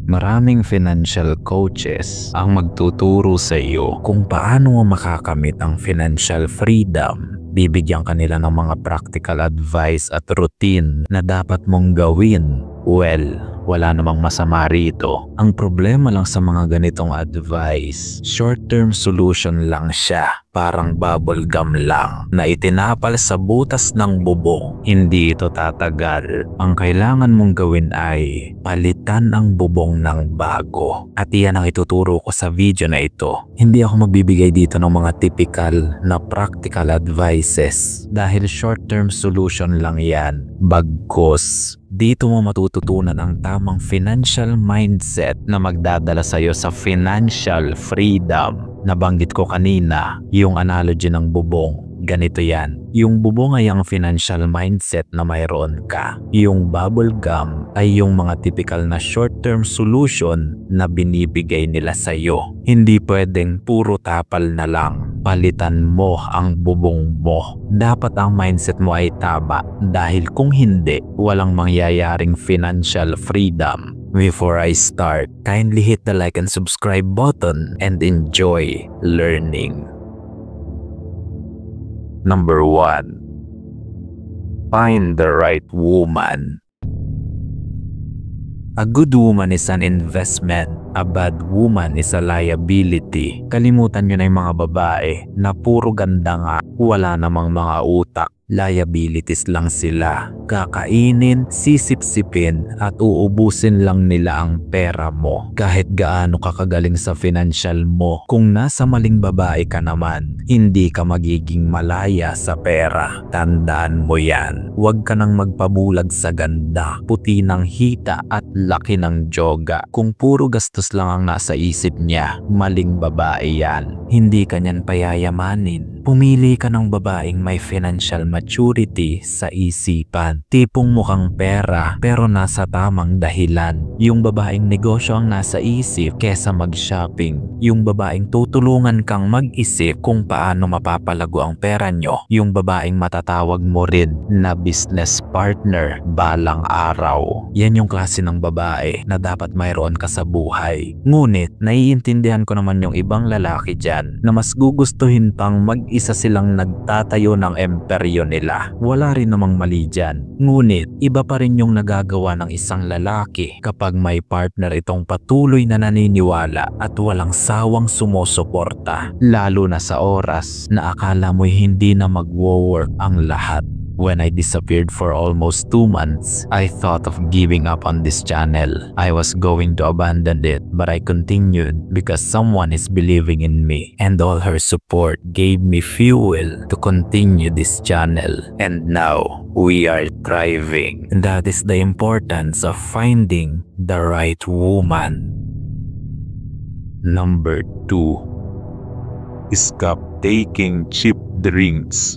Maraming financial coaches ang magtuturo sa iyo kung paano mo makakamit ang financial freedom. Bibigyan ka nila ng mga practical advice at routine na dapat mong gawin. Well, wala namang masama rito. Ang problema lang sa mga ganitong advice, short-term solution lang siya. Parang bubble gum lang na itinapal sa butas ng bubong. Hindi ito tatagal. Ang kailangan mong gawin ay palitan ang bubong ng bago. At iyan ang ituturo ko sa video na ito. Hindi ako magbibigay dito ng mga typical na practical advices dahil short-term solution lang yan. Bagkus, dito mo matututunan ang tamang financial mindset na magdadala sa iyo sa financial freedom. Nabanggit ko kanina yung analogy ng bubong. Ganito yan. Yung bubong ay ang financial mindset na mayroon ka. Yung bubble gum ay yung mga typical na short-term solution na binibigay nila sa iyo. Hindi pwedeng puro tapal na lang. Palitan mo ang bubong mo. Dapat ang mindset mo ay taba dahil kung hindi, walang mangyayaring financial freedom. Before I start, kindly hit the like and subscribe button and enjoy learning. Number 1. Find the right woman. A good woman is an investment. A bad woman is a liability. Kalimutan nyo na yung mga babae na puro ganda nga, wala namang mga utak. Liabilities lang sila. Kakainin, sisipsipin at uubusin lang nila ang pera mo. Kahit gaano ka kagaling sa financial mo, kung nasa maling babae ka naman, hindi ka magiging malaya sa pera. Tandaan mo yan. Huwag ka nang magpabulag sa ganda, puti ng hita at laki ng joga. Kung puro gastos lang ang nasa isip niya, maling babae yan. Hindi ka niyan payayamanin. Pumili ka ng babaeng may financial maturity sa isipan. Tipong mukhang pera pero nasa tamang dahilan. Yung babaeng negosyo ang nasa isip kesa mag-shopping. Yung babaeng tutulungan kang mag-isip kung paano mapapalago ang pera nyo. Yung babaeng matatawag mo rin na business partner balang araw. Yan yung klase ng babae na dapat mayroon ka sa buhay. Ngunit naiintindihan ko naman yung ibang lalaki dyan na mas gugustuhin pang mag-isa silang nagtatayo ng emperyo nila. Wala rin namang mali dyan. Ngunit iba pa rin yung nagagawa ng isang lalaki kapag may partner itong patuloy na naniniwala at walang sawang sumusuporta. Lalo na sa oras na akala mo'y hindi na mag-work ang lahat. When I disappeared for almost 2 months, I thought of giving up on this channel. I was going to abandon it, but I continued because someone is believing in me, and all her support gave me fuel to continue this channel. And now, we are thriving. That is the importance of finding the right woman. Number 2. Stop taking cheap drinks.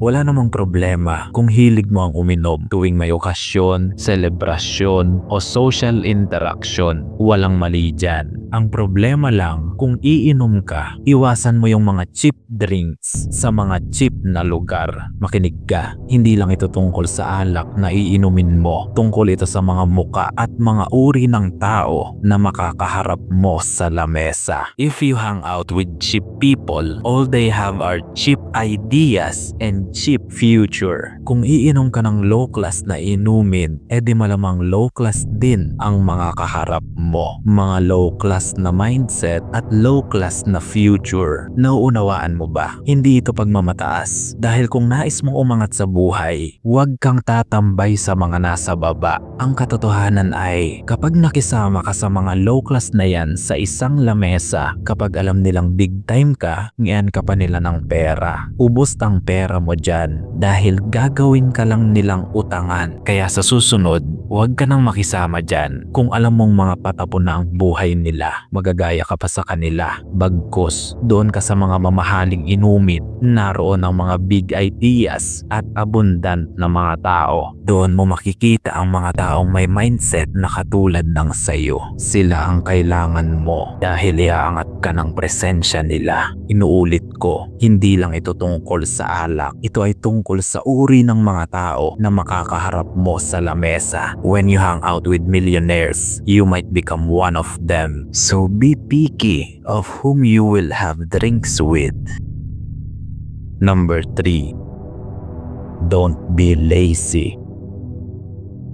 Wala namang problema kung hilig mo ang uminom tuwing may okasyon, selebrasyon o social interaction. Walang mali dyan. Ang problema lang kung iinom ka, iwasan mo yung mga cheap drinks sa mga cheap na lugar. Makinig ka, hindi lang ito tungkol sa alak na iinumin mo. Tungkol ito sa mga muka at mga uri ng tao na makakaharap mo sa lamesa. If you hang out with cheap people, all they have are cheap ideas and cheap future. Kung iinom ka ng low class na inumin, edi malamang low class din ang mga kaharap mo. Mga low class na mindset at low class na future. Nauunawaan mo ba? Hindi ito pagmamataas. Dahil kung nais mong umangat sa buhay, huwag kang tatambay sa mga nasa baba. Ang katotohanan ay, kapag nakisama ka sa mga low class na yan sa isang lamesa, kapag alam nilang big time ka, ngayon ka pa nila ng pera. Ubos ang pera mo dyan dahil gagawin ka lang nilang utangan. Kaya sa susunod, huwag ka nang makisama dyan kung alam mong mga patapon na ang buhay nila. Magagaya ka pa sa kanila. Bagkus, doon ka sa mga mamahaling inumin. Naroon ang mga big ideas at abundant na mga tao. Doon mo makikita ang mga taong may mindset na katulad ng sayo. Sila ang kailangan mo dahil iaangat ka ng presensya nila. Inuulit ko, hindi lang ito tungkol sa alak. Ito ay tungkol sa uri ng mga tao na makakaharap mo sa lamesa. When you hang out with millionaires, you might become one of them. So be picky of whom you will have drinks with. Number 3. Don't be lazy.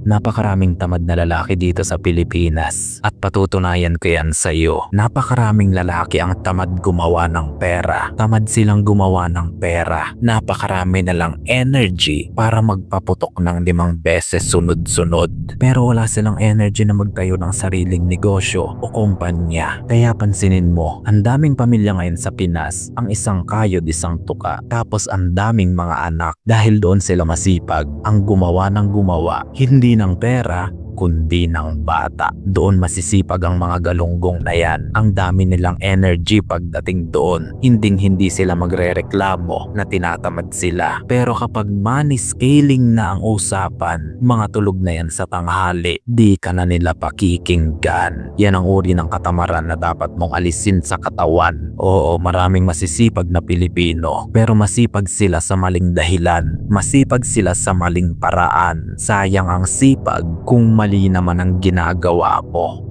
Napakaraming tamad na lalaki dito sa Pilipinas at patutunayan ko yan sa iyo. Napakaraming lalaki ang tamad gumawa ng pera. Tamad silang gumawa ng pera. Napakarami na lang energy para magpaputok ng 5 beses sunod-sunod. Pero wala silang energy na magtayo ng sariling negosyo o kumpanya. Kaya pansinin mo, ang daming pamilya ngayon sa Pinas, ang isang kayod isang tuka. Tapos ang daming mga anak dahil doon sila masipag. Ang gumawa ng gumawa, hindi ng pera kundi ng bata. Doon masisipag ang mga galunggong na yan. Ang dami nilang energy pagdating doon. Hindi sila magrereklamo na tinatamad sila. Pero kapag money scaling na ang usapan, mga tulog na yan sa tanghali, di ka na nila pakikinggan. Yan ang uri ng katamaran na dapat mong alisin sa katawan. Oo, maraming masisipag na Pilipino, pero masipag sila sa maling dahilan. Masipag sila sa maling paraan. Sayang ang sipag kung mali naman ang ginagawa mo.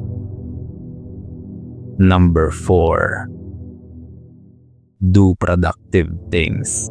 Number 4. Do productive things.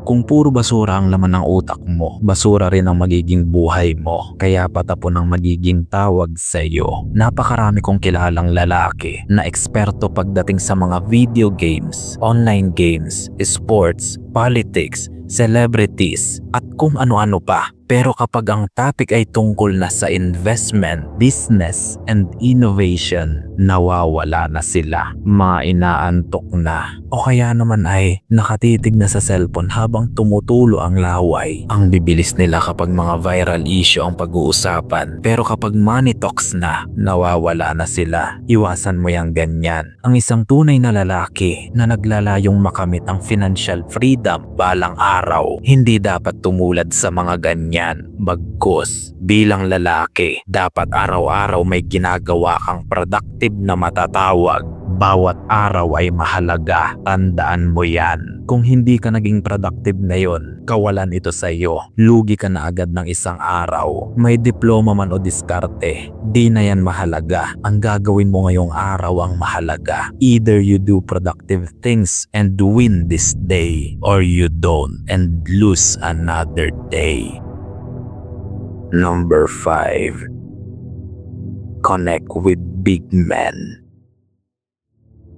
Kung puro basura ang laman ng utak mo, basura rin ang magiging buhay mo. Kaya patapon ang magiging tawag sa iyo. Napakarami kong kilalang lalaki na eksperto pagdating sa mga video games, online games, sports, politics, celebrities, at kung ano-ano pa. Pero kapag ang topic ay tungkol na sa investment, business, and innovation, nawawala na sila. Mga inaantok na. O kaya naman ay nakatitig na sa cellphone habang tumutulo ang laway. Ang bibilis nila kapag mga viral issue ang pag-uusapan. Pero kapag money talks na, nawawala na sila. Iwasan mo yang ganyan. Ang isang tunay na lalaki na naglalayong makamit ang financial freedom balang araw, hindi dapat tumulad sa mga ganyan. Bagkus, bilang lalaki, dapat araw-araw may ginagawa kang productive na matatawag. Bawat araw ay mahalaga, tandaan mo yan. Kung hindi ka naging productive ngayon, kawalan ito sa iyo. Lugi ka na agad ng isang araw. May diploma man o diskarte, di na yan mahalaga. Ang gagawin mo ngayong araw ang mahalaga. Either you do productive things and win this day, or you don't and lose another day. Number 5. Connect with big men.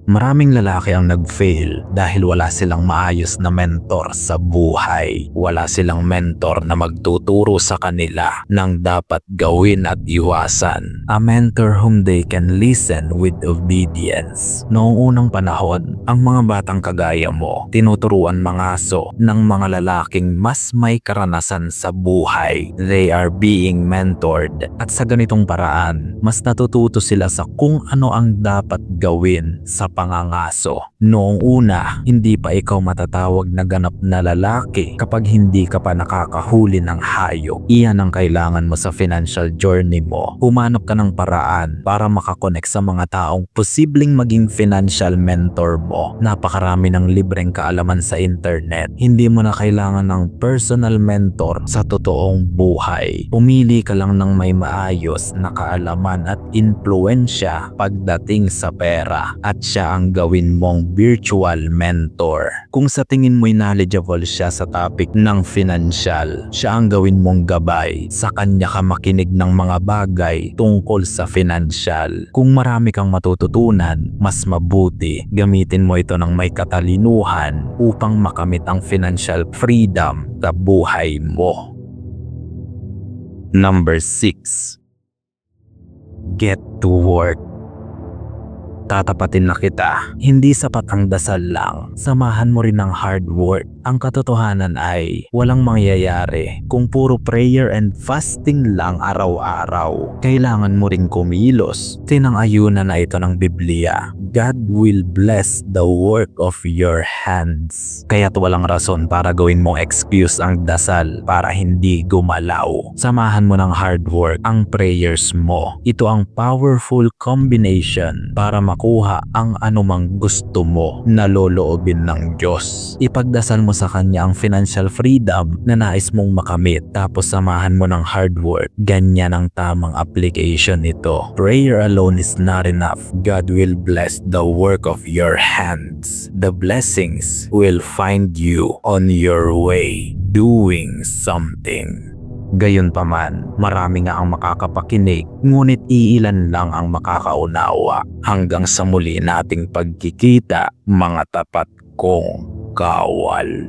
Maraming lalaki ang nag-fail dahil wala silang maayos na mentor sa buhay. Wala silang mentor na magtuturo sa kanila ng dapat gawin at iwasan. A mentor whom they can listen with obedience. Noong unang panahon, ang mga batang kagaya mo, tinuturuan mangaso ng mga lalaking mas may karanasan sa buhay. They are being mentored. At sa ganitong paraan, mas natututo sila sa kung ano ang dapat gawin sa pangangaso. Noong una, hindi pa ikaw matatawag na ganap na lalaki kapag hindi ka pa nakakahuli ng hayop. Iyan ang kailangan mo sa financial journey mo. Humanap ka ng paraan para makakonect sa mga taong posibleng maging financial mentor mo. Napakarami ng libreng kaalaman sa internet. Hindi mo na kailangan ng personal mentor sa totoong buhay. Pumili ka lang ng may maayos na kaalaman at impluwensya pagdating sa pera, at siya ang gawin mong virtual mentor. Kung sa tingin mo'y knowledgeable siya sa topic ng financial, siya ang gawin mong gabay. Sa kanya ka makinig ng mga bagay tungkol sa financial. Kung marami kang matututunan, mas mabuti gamitin mo ito ng may katalinuhan upang makamit ang financial freedom sa buhay mo. Number 6. Get to work. Tatapatin na kita, hindi sapat ang dasal lang. Samahan mo rin ng hard work. Ang katotohanan ay walang mangyayari kung puro prayer and fasting lang araw-araw. Kailangan mo ring kumilos. Tinang-ayunan na ito ng Biblia. God will bless the work of your hands. Kaya't walang rason para gawin mong excuse ang dasal para hindi gumalaw. Samahan mo ng hard work ang prayers mo. Ito ang powerful combination para makuha ang anumang gusto mo na loloobin ng Diyos. Ipagdasal mo sa kanya ang financial freedom na nais mong makamit, tapos samahan mo ng hard work. Ganyan ang tamang application nito. Prayer alone is not enough. God will bless the work of your hands. The blessings will find you on your way doing something. Gayunpaman, marami nga ang makakapakinig, ngunit iilan lang ang makakaunawa. Hanggang sa muli nating pagkikita, mga tapat kong kawal.